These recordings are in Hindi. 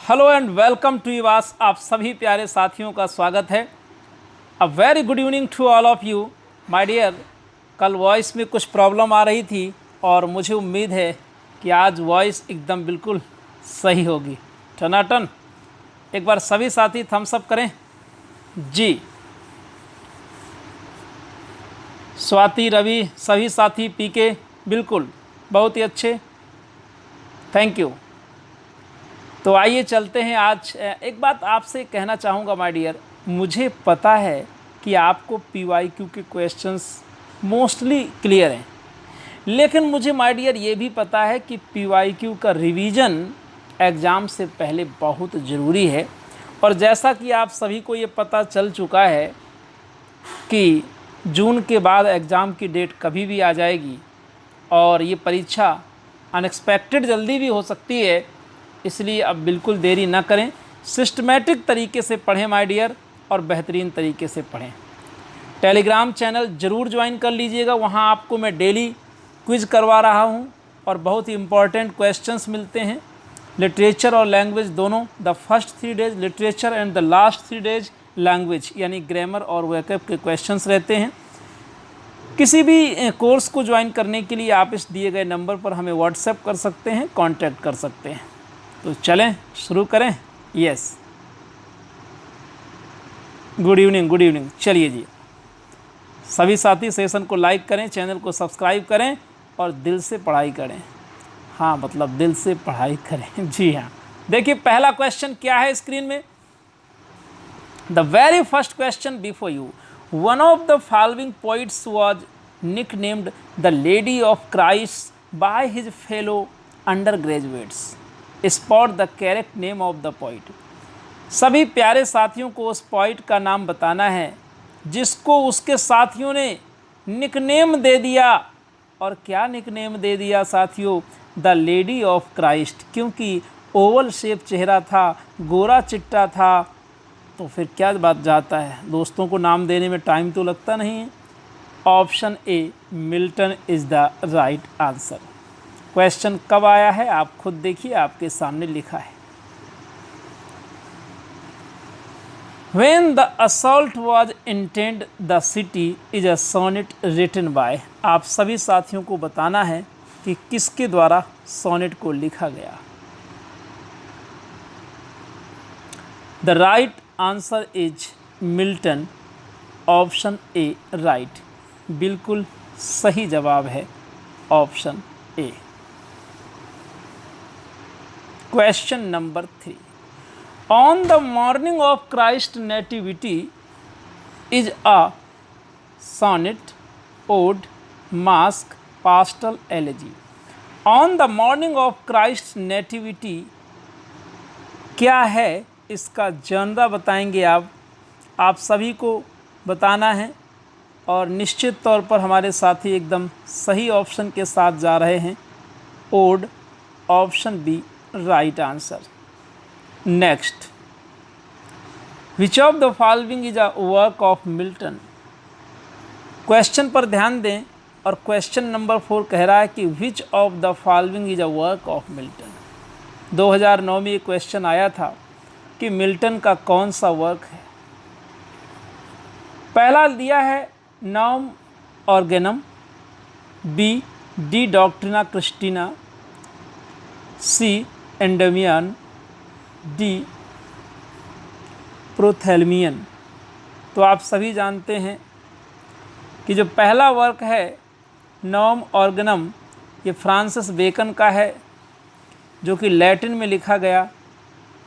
हेलो एंड वेलकम टू ईवास। आप सभी प्यारे साथियों का स्वागत है। A very good evening to all of you my dear. कल वॉइस में कुछ प्रॉब्लम आ रही थी और मुझे उम्मीद है कि आज वॉइस एकदम बिल्कुल सही होगी। टनाटन। एक बार सभी साथी थम्स अप करें जी। स्वाति, रवि, सभी साथी पीके, बिल्कुल बहुत ही अच्छे, थैंक यू। तो आइए चलते हैं। आज एक बात आपसे कहना चाहूँगा माय डियर, मुझे पता है कि आपको पीवाईक्यू के क्वेश्चंस मोस्टली क्लियर हैं, लेकिन मुझे माय डियर ये भी पता है कि पीवाईक्यू का रिवीजन एग्ज़ाम से पहले बहुत ज़रूरी है। और जैसा कि आप सभी को ये पता चल चुका है कि जून के बाद एग्ज़ाम की डेट कभी भी आ जाएगी और ये परीक्षा अनएक्सपेक्टेड जल्दी भी हो सकती है, इसलिए अब बिल्कुल देरी ना करें। सिस्टमेटिक तरीके से पढ़ें माय डियर और बेहतरीन तरीके से पढ़ें। टेलीग्राम चैनल ज़रूर ज्वाइन कर लीजिएगा, वहाँ आपको मैं डेली क्विज़ करवा रहा हूँ और बहुत ही इम्पॉर्टेंट क्वेश्चंस मिलते हैं, लिटरेचर और लैंग्वेज दोनों। The first 3 days literature and the last 3 days language, यानी ग्रामर और वोकैब के क्वेश्चंस रहते हैं। किसी भी कोर्स को ज्वाइन करने के लिए आप इस दिए गए नंबर पर हमें व्हाट्सएप कर सकते हैं, कांटेक्ट कर सकते हैं। तो चलें शुरू करें। Yes, good evening, good evening. चलिए जी, सभी साथी सेशन को लाइक करें, चैनल को सब्सक्राइब करें और दिल से पढ़ाई करें। हाँ, मतलब दिल से पढ़ाई करें। जी हाँ। देखिए पहला क्वेश्चन क्या है स्क्रीन में। The very first question before you, one of the following poets was nicknamed the lady of Christ by his fellow undergraduates. Spot the correct name of the poet. सभी प्यारे साथियों को उस पोइट का नाम बताना है जिसको उसके साथियों ने निकनेम दे दिया। और क्या निकनेम दे दिया साथियों? The lady of Christ. क्योंकि ओवल शेप चेहरा था, गोरा चिट्टा था, तो फिर क्या बात जाता है, दोस्तों को नाम देने में टाइम तो लगता नहीं है। Option A Milton is the right answer. Question कब आया है आप खुद देखिए, आपके सामने लिखा है। When the assault was intended, the city is a sonnet written by। आप सभी साथियों को बताना है कि किसके द्वारा सोनेट को लिखा गया। The right answer is Milton. Option A right, बिल्कुल सही जवाब है option A. Question number 3. On the morning of Christ's nativity is a sonnet, ode, masque, pastoral elegy. On the morning of Christ's nativity क्या है, इसका जनरा बताएंगे आप सभी को बताना है। और निश्चित तौर पर हमारे साथी एकदम सही ऑप्शन के साथ जा रहे हैं, ode, option B right answer. Next, which of the following is a work of Milton. Question पर ध्यान दें और क्वेश्चन नंबर 4 कह रहा है कि विच of the following is a work of Milton. 2009 में ये क्वेश्चन आया था कि मिल्टन का कौन सा वर्क है। पहला दिया है norm ऑर्गेनम, B D Doctrina Christina, सी एंडेमियन, डी प्रोथेल्मियन। तो आप सभी जानते हैं कि जो पहला वर्क है नॉर्म ऑर्गेनम, ये फ्रांसिस बेकन का है, जो कि लैटिन में लिखा गया।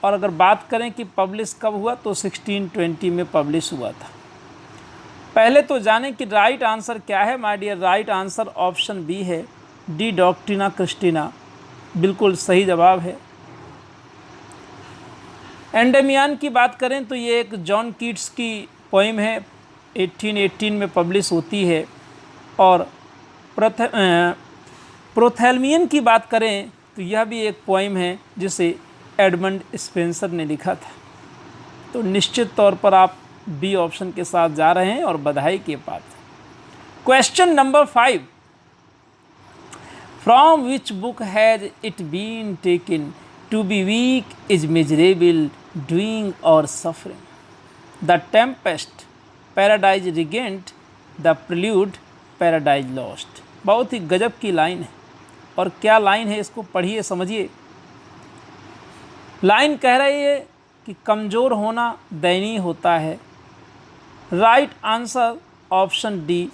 और अगर बात करें कि पब्लिश कब हुआ, तो 1620 में पब्लिश हुआ था। पहले तो जानें कि राइट आंसर क्या है my dear. Right answer option B है, डी डॉक्ट्रिना क्रिस्टीना, बिल्कुल सही जवाब है। एंडेमियन की बात करें तो ये एक जॉन कीट्स की पोइम है, 1818 में पब्लिश होती है। और प्रोथेल्मियन की बात करें तो यह भी एक पोइम है जिसे एडमंड स्पेंसर ने लिखा था। तो निश्चित तौर पर आप बी ऑप्शन के साथ जा रहे हैं और बधाई के बात। Question number 5, from which book has it been taken To be weak is miserable, doing or suffering. The tempest, paradise regained, the prelude, paradise lost. बहुत ही गजब की लाइन है। और क्या लाइन है, इसको पढ़िए समझिए। लाइन कह रही है कि कमज़ोर होना दयनीय होता है। Right answer option D,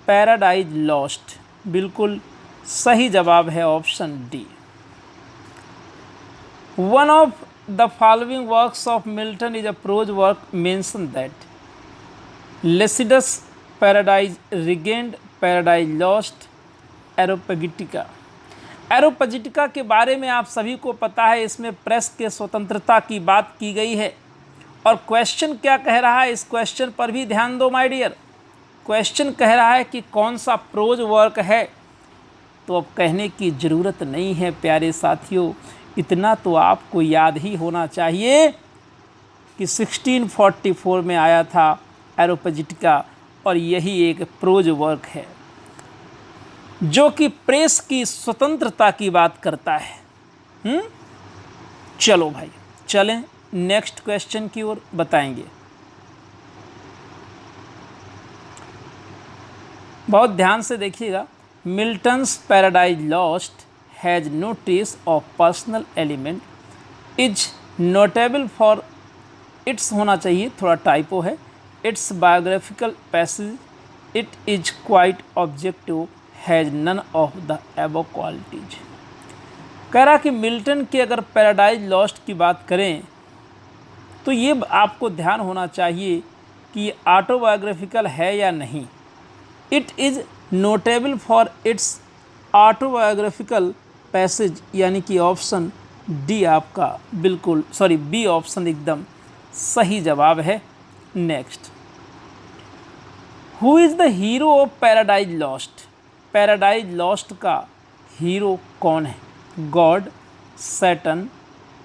Paradise Lost. बिल्कुल सही जवाब है option D. One of the following works of Milton is a prose work mention that Lycidas, Paradise Regained, Paradise Lost, Areopagitica. Areopagitica के बारे में आप सभी को पता है, इसमें प्रेस के स्वतंत्रता की बात की गई है। और क्वेश्चन क्या कह रहा है, इस क्वेश्चन पर भी ध्यान दो माय डियर। क्वेश्चन कह रहा है कि कौन सा प्रोज वर्क है, तो अब कहने की ज़रूरत नहीं है प्यारे साथियों। इतना तो आपको याद ही होना चाहिए कि 1644 में आया था एरोपेजिटिका, और यही एक प्रोज वर्क है जो कि प्रेस की स्वतंत्रता की बात करता है। चलो भाई चलें नेक्स्ट क्वेश्चन की ओर बताएंगे। बहुत ध्यान से देखिएगा। Milton's Paradise Lost has no trace of personal element, is notable for its, होना चाहिए थोड़ा टाइपो है, its biographical passage, it is quite objective, has none of the above qualities. कह रहा कि मिल्टन की अगर पैराडाइज लॉस्ट की बात करें तो ये आपको ध्यान होना चाहिए कि ये ऑटोबायोग्राफिकल है या नहीं। It is notable for it's autobiographical passage, यानी कि ऑप्शन डी आपका बिल्कुल बी ऑप्शन एकदम सही जवाब है। Next, who is the hero of Paradise Lost. Paradise Lost का हीरो कौन है? God, Saturn,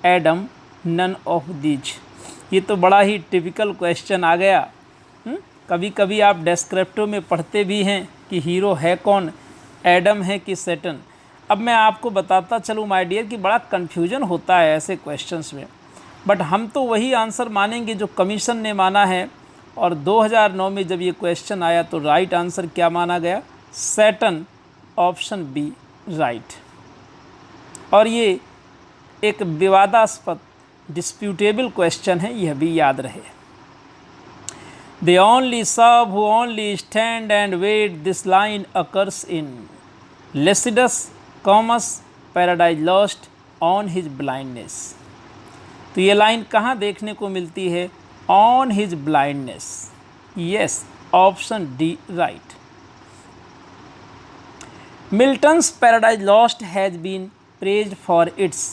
Adam, none of these. ये तो बड़ा ही टिपिकल क्वेश्चन आ गया। कभी कभी आप डेस्क्रिप्टिव में पढ़ते भी हैं कि हीरो है कौन, एडम है कि सैटर्न। अब मैं आपको बताता चलूँ माय डियर कि बड़ा कन्फ्यूजन होता है ऐसे क्वेश्चंस में, बट हम तो वही आंसर मानेंगे जो कमीशन ने माना है। और 2009 में जब ये क्वेश्चन आया तो राइट आंसर क्या माना गया? Saturn, option B right. और ये एक विवादास्पद डिस्प्यूटेबल क्वेश्चन है, यह भी याद रहे। The only serve who only stand and wait, this line occurs in Lycidas, Comus, Paradise Lost, on his blindness। तो ये लाइन कहाँ देखने को मिलती है? On his blindness। Yes, option D right। Milton's Paradise Lost has been praised for its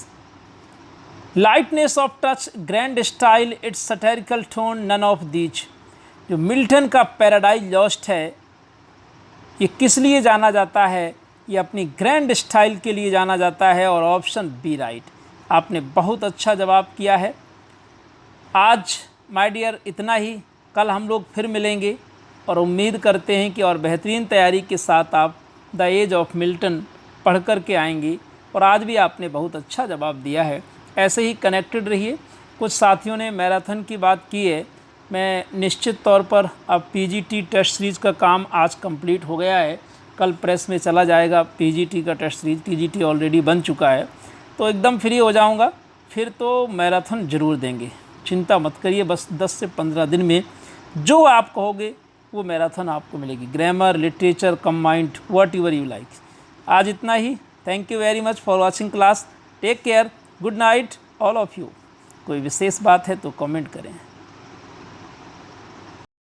lightness of touch, grand style, its satirical tone, none of these। जो मिल्टन का पैराडाइज लॉस्ट है ये किस लिए जाना जाता है? ये अपनी ग्रैंड स्टाइल के लिए जाना जाता है, और ऑप्शन बी राइट। आपने बहुत अच्छा जवाब किया है। आज माय डियर इतना ही, कल हम लोग फिर मिलेंगे और उम्मीद करते हैं कि और बेहतरीन तैयारी के साथ आप द एज ऑफ मिल्टन पढ़ कर के आएंगी। और आज भी आपने बहुत अच्छा जवाब दिया है, ऐसे ही कनेक्टेड रहिए। कुछ साथियों ने मैराथन की बात की है, मैं निश्चित तौर पर अब पीजीटी टेस्ट सीरीज़ का काम आज कंप्लीट हो गया है। कल प्रेस में चला जाएगा पीजीटी का टेस्ट सीरीज़, पीजीटी ऑलरेडी बन चुका है, तो एकदम फ्री हो जाऊंगा। फिर तो मैराथन ज़रूर देंगे, चिंता मत करिए। बस 10 से 15 दिन में जो आप कहोगे वो मैराथन आपको मिलेगी। Grammar, literature, combined, whatever you like. आज इतना ही। Thank you very much for watching class. Take care, good night all of you. कोई विशेष बात है तो कमेंट करें।